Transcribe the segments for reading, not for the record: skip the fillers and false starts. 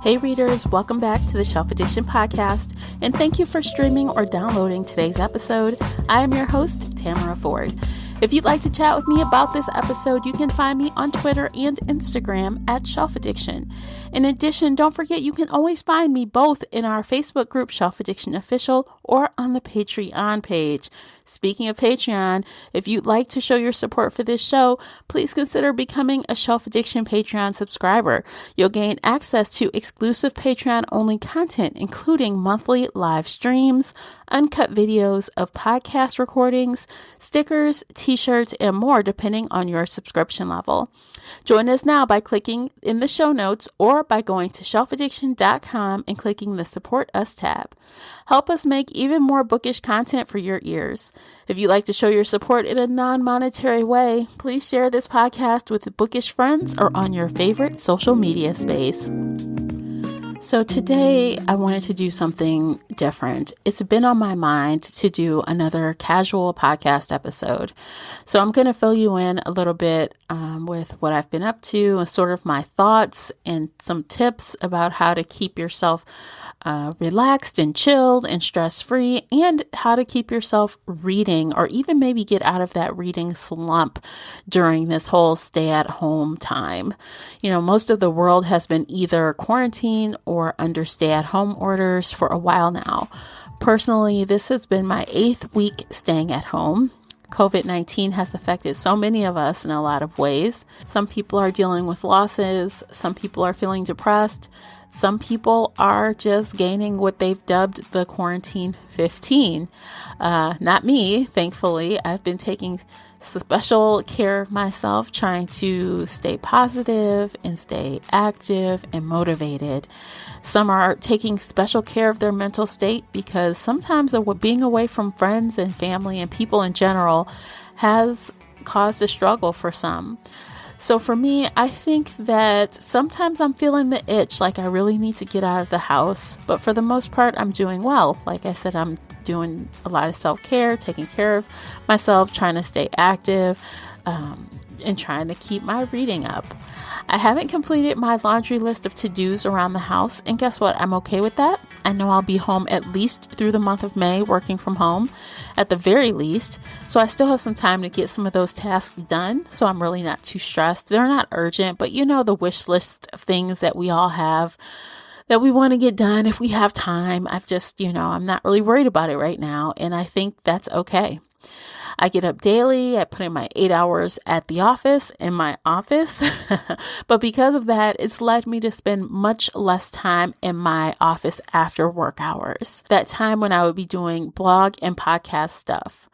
Hey readers, welcome back to the Shelf Addiction Podcast, and thank you for streaming or downloading today's episode. I am your host, Tamara Ford. If you'd like to chat with me about this episode, you can find me on Twitter and Instagram at Shelf Addiction. In addition, don't forget you can always find me both in our Facebook group, Shelf Addiction Official, or on the Patreon page. Speaking of Patreon, if you'd like to show your support for this show, please consider becoming a Shelf Addiction Patreon subscriber. You'll gain access to exclusive Patreon-only content, including monthly live streams, uncut videos of podcast recordings, stickers, t-shirts, and more depending on your subscription level. Join us now by clicking in the show notes or by going to shelfaddiction.com and clicking the Support Us tab. Help us make even more bookish content for your ears. If you'd like to show your support in a non-monetary way, please share this podcast with bookish friends or on your favorite social media space. So today I wanted to do something different. It's been on my mind to do another casual podcast episode. So I'm going to fill you in a little bit with what I've been up to and sort of my thoughts and some tips about how to keep yourself relaxed and chilled and stress-free, and how to keep yourself reading or even maybe get out of that reading slump during this whole stay-at-home time. You know, most of the world has been either quarantined or under stay-at-home orders for a while now. Personally, this has been my 8th week staying at home. COVID-19 has affected so many of us in a lot of ways. Some people are dealing with losses. Some people are feeling depressed. Some people are just gaining what they've dubbed the quarantine 15. Not me, thankfully. I've been taking special care of myself, trying to stay positive and stay active and motivated. Some are taking special care of their mental state because sometimes being away from friends and family and people in general has caused a struggle for some. So for me, I think that sometimes I'm feeling the itch, like I really need to get out of the house. But for the most part, I'm doing well. Like I said, I'm doing a lot of self-care, taking care of myself, trying to stay active, and trying to keep my reading up. I haven't completed my laundry list of to-dos around the house, and guess what? I'm okay with that. I know I'll be home at least through the month of May, working from home at the very least. So I still have some time to get some of those tasks done. So I'm really not too stressed. They're not urgent, but you know, the wish list of things that we all have that we want to get done if we have time. I'm not really worried about it right now. And I think that's okay. I get up daily. I put in my 8 hours at the office, in my office. But because of that, it's led me to spend much less time in my office after work hours. That time when I would be doing blog and podcast stuff.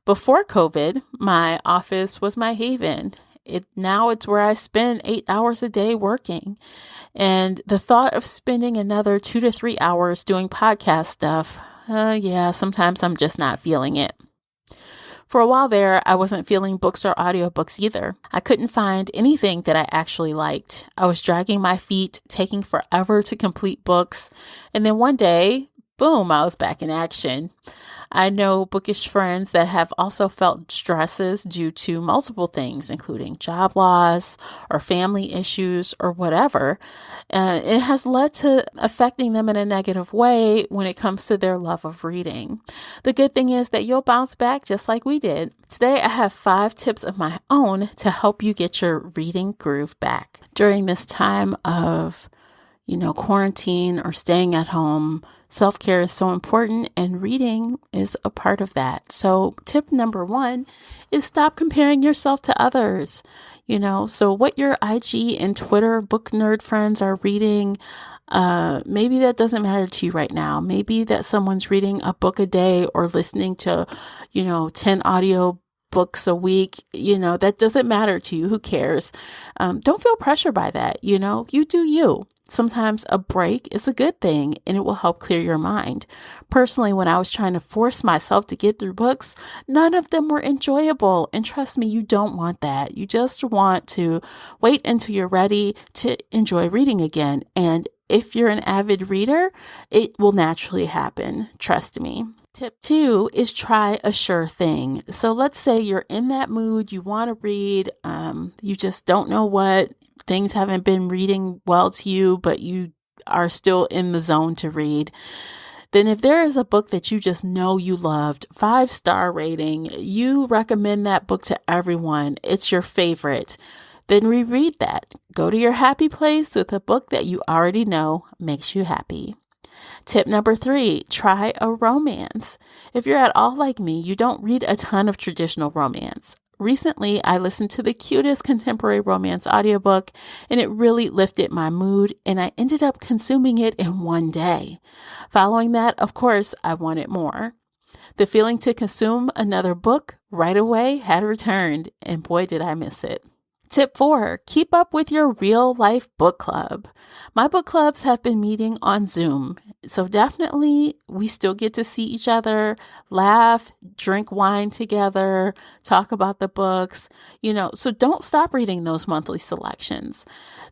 Before COVID, my office was my haven. Now it's where I spend 8 hours a day working. And the thought of spending another 2 to 3 hours doing podcast stuff, sometimes I'm just not feeling it. For a while there, I wasn't feeling books or audiobooks either. I couldn't find anything that I actually liked. I was dragging my feet, taking forever to complete books. And then one day, boom, I was back in action. I know bookish friends that have also felt stresses due to multiple things, including job loss or family issues or whatever. It has led to affecting them in a negative way when it comes to their love of reading. The good thing is that you'll bounce back just like we did. Today, I have 5 tips of my own to help you get your reading groove back. During this time of quarantine or staying at home, self-care is so important, and reading is a part of that. So tip number 1 is stop comparing yourself to others. So what your IG and Twitter book nerd friends are reading, maybe that doesn't matter to you right now. Maybe that someone's reading a book a day or listening to, 10 audio books a week, that doesn't matter to you. Who cares? Don't feel pressure by that. You do you. Sometimes a break is a good thing and it will help clear your mind. Personally, when I was trying to force myself to get through books, none of them were enjoyable. And trust me, you don't want that. You just want to wait until you're ready to enjoy reading again. And if you're an avid reader, it will naturally happen. Trust me. Tip 2 is try a sure thing. So let's say you're in that mood, you want to read, you just don't know what, things haven't been reading well to you, but you are still in the zone to read. Then if there is a book that you just know you loved, 5-star rating, you recommend that book to everyone, it's your favorite, then reread that. Go to your happy place with a book that you already know makes you happy. Tip number 3, try a romance. If you're at all like me, you don't read a ton of traditional romance. Recently, I listened to the cutest contemporary romance audiobook, and it really lifted my mood, and I ended up consuming it in one day. Following that, of course, I wanted more. The feeling to consume another book right away had returned, and boy, did I miss it. Tip 4, keep up with your real life book club. My book clubs have been meeting on Zoom, so definitely we still get to see each other, laugh, drink wine together, talk about the books, so don't stop reading those monthly selections.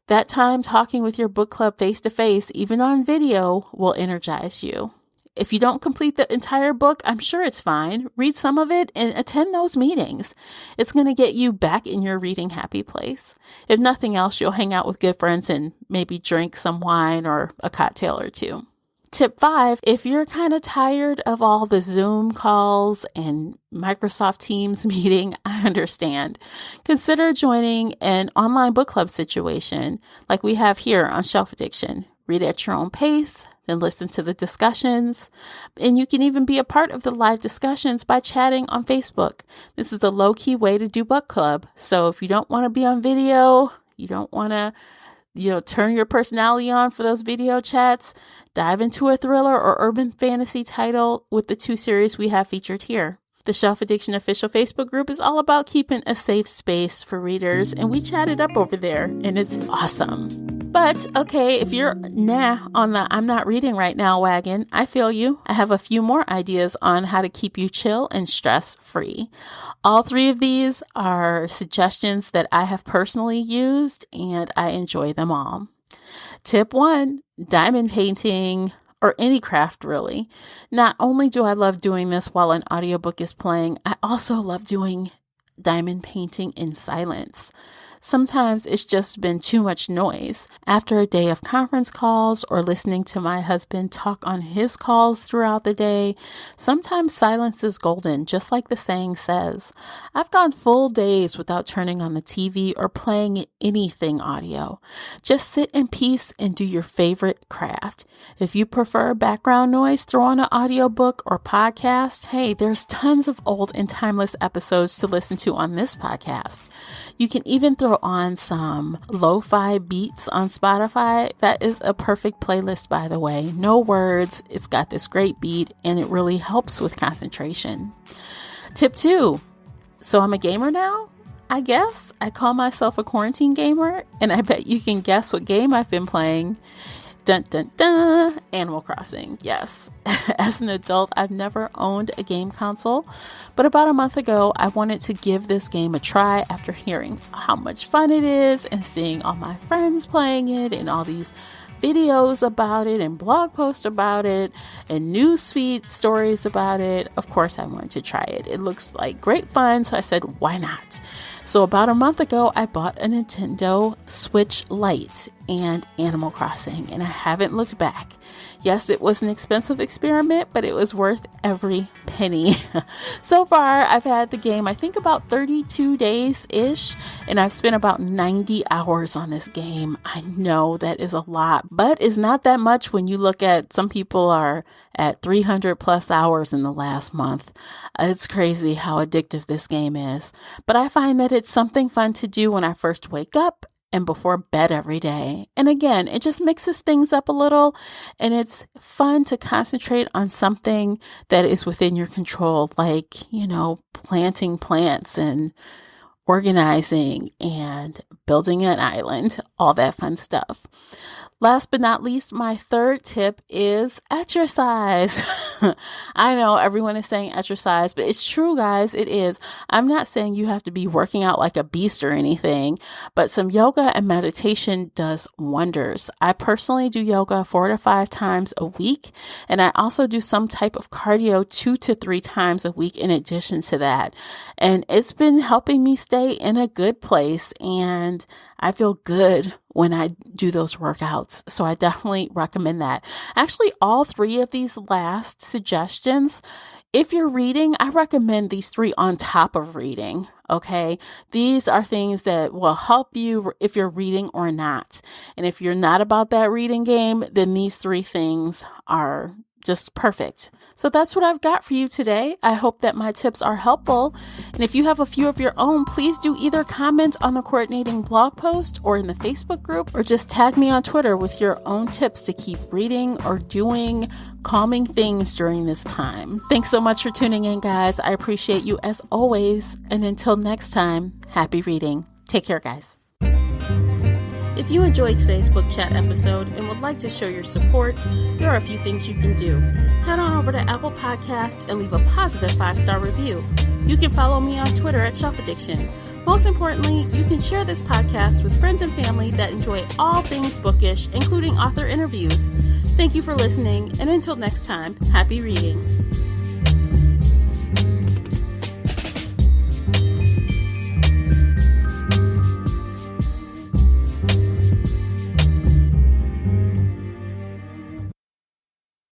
That time talking with your book club face to face, even on video, will energize you. If you don't complete the entire book, I'm sure it's fine. Read some of it and attend those meetings. It's going to get you back in your reading happy place. If nothing else, you'll hang out with good friends and maybe drink some wine or a cocktail or two. Tip 5, if you're kind of tired of all the Zoom calls and Microsoft Teams meeting, I understand. Consider joining an online book club situation like we have here on Shelf Addiction. Read at your own pace, then listen to the discussions. And you can even be a part of the live discussions by chatting on Facebook. This is a low-key way to do book club. So if you don't want to be on video, you don't want to, turn your personality on for those video chats, dive into a thriller or urban fantasy title with the 2 series we have featured here. The Shelf Addiction official Facebook group is all about keeping a safe space for readers, and we chat it up over there, and it's awesome. But, okay, if you're on the I'm not reading right now wagon, I feel you. I have a few more ideas on how to keep you chill and stress-free. All 3 of these are suggestions that I have personally used, and I enjoy them all. Tip 1, diamond painting, or any craft really. Not only do I love doing this while an audiobook is playing, I also love doing diamond painting in silence. Sometimes it's just been too much noise. After a day of conference calls or listening to my husband talk on his calls throughout the day, sometimes silence is golden, just like the saying says. I've gone full days without turning on the TV or playing anything audio. Just sit in peace and do your favorite craft. If you prefer background noise, throw on an audiobook or podcast. Hey, there's tons of old and timeless episodes to listen to on this podcast. You can even throw on some lo-fi beats on Spotify. That is a perfect playlist, by the way. No words. It's got this great beat and it really helps with concentration. Tip 2. So I'm a gamer now? I guess. I call myself a quarantine gamer, and I bet you can guess what game I've been playing. Dun, dun, dun. Animal Crossing. Yes. As an adult, I've never owned a game console, but about a month ago, I wanted to give this game a try after hearing how much fun it is and seeing all my friends playing it and all these videos about it and blog posts about it and newsfeed stories about it. Of course, I wanted to try it. It looks like great fun, so I said, why not? So about a month ago, I bought a Nintendo Switch Lite and Animal Crossing, and I haven't looked back. Yes, it was an expensive experiment, but it was worth every penny. So far, I've had the game, I think about 32 days-ish, and I've spent about 90 hours on this game. I know that is a lot, but it's not that much when you look at some people are at 300 plus hours in the last month. It's crazy how addictive this game is, but I find that it's something fun to do when I first wake up and before bed every day. And again, it just mixes things up a little, and it's fun to concentrate on something that is within your control, like, planting plants and organizing and building an island, all that fun stuff. Last but not least, my third tip is exercise. I know everyone is saying exercise, but it's true, guys. It is. I'm not saying you have to be working out like a beast or anything, but some yoga and meditation does wonders. I personally do yoga 4 to 5 times a week, and I also do some type of cardio 2 to 3 times a week in addition to that. And it's been helping me stay in a good place, and I feel good when I do those workouts. So I definitely recommend that. Actually, all three of these last suggestions, if you're reading, I recommend these three on top of reading. Okay. These are things that will help you if you're reading or not. And if you're not about that reading game, then these three things are just perfect. So that's what I've got for you today. I hope that my tips are helpful. And if you have a few of your own, please do either comment on the coordinating blog post or in the Facebook group, or just tag me on Twitter with your own tips to keep reading or doing calming things during this time. Thanks so much for tuning in, guys. I appreciate you as always. And until next time, happy reading. Take care, guys. If you enjoyed today's book chat episode and would like to show your support, there are a few things you can do. Head on over to Apple Podcasts and leave a positive 5-star review. You can follow me on Twitter at Shelf Addiction. Most importantly, you can share this podcast with friends and family that enjoy all things bookish, including author interviews. Thank you for listening, and until next time, happy reading.